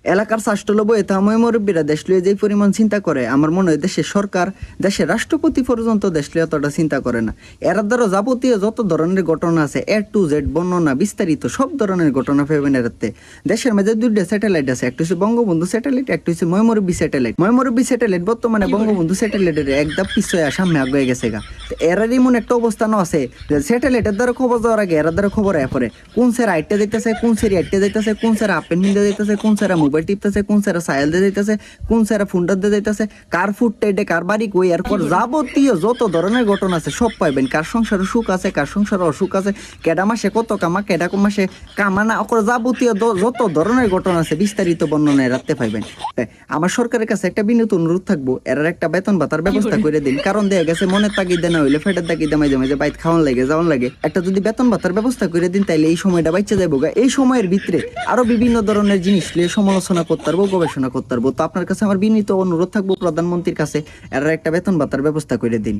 এলাকার স্বাস্থ্যলব এতাময় মুরব্বীরা দেশ লিয়ে যে পরিমাণ চিন্তা করে, আমার মনে হয় দেশের সরকার, দেশের রাষ্ট্রপতি পর্যন্ত দেশ লিয়ে অতটা চিন্তা করে না। এরা দ্বারা যাবতীয় যত ধরনের ঘটনা আছে A to Z বর্ণনা বিস্তারিত সব ধরনের ঘটনা পাবেন এরাতে। দেশের মাঝে দুইটা স্যাটেলাইট আছে, একটা হচ্ছে বঙ্গবন্ধু স্যাটেলাইট, একটা হচ্ছে ময়মরব্বী স্যাটেলাইট। ময়মরব্বী স্যাটেলাইট বর্তমানে বঙ্গবন্ধু স্যাটেলাইটের একদম পিছিয়ে সামনে আগে গেছে গা। এরার এমন একটা অবস্থানও আছে যে স্যাটেলাইটের দ্বারা খবর দেওয়ার আগে এরা দ্বারা খবর আয়া পরে কোন স্যার আইটটা দিতেছে, কোন স্যার আইটটা দিতেছে, কোন স্যার আপেন নিতে দিতেছে, কোন স্যার মোবাইল টিপতেছে, কোন স্যার সাইল দিয়ে দিতেছে, কোন স্যার ফোনটা দিয়ে দিতেছে, কার ফুট টাইটে কার বাড়ি কই, এরপর যাবতীয় যত ধরনের ঘটনা আছে সব পাইবেন। কার সংসারে সুখ আছে, কার সংসারে অসুখ আছে, কেডা মাসে কত কামা, কেডা মাসে কামা না, ওর যাবতীয় যত ধরনের ঘটনা আছে বিস্তারিত বর্ণনায় রাখতে পাইবেন। আমার সরকারের কাছে একটা বিনীত অনুরোধ থাকবো, এরার একটা বেতন ভাতার ব্যবস্থা করে দিন। কারণ দেখা গেছে মনের তাগিদে না হইলে ফেটের তাগিদে মাঝে মাঝে বাইত খাওয়ান লাগে, যাওয়ান লাগে। একটা যদি বেতন ভাতার ব্যবস্থা করে দিন তাইলে এই সময়টা বাচ্চা যাবো। এই সময়ের ভিতরে আরো বিভিন্ন ধরনের জিনিস নিয়ে সমালোচনা করতে পারবো, গবেষণা করতে পারবো। তো আপনার কাছে আমার বিনীত অনুরোধ থাকবো প্রধানমন্ত্রীর কাছে, এর একটা বেতন ভাতার ব্যবস্থা করে দিন।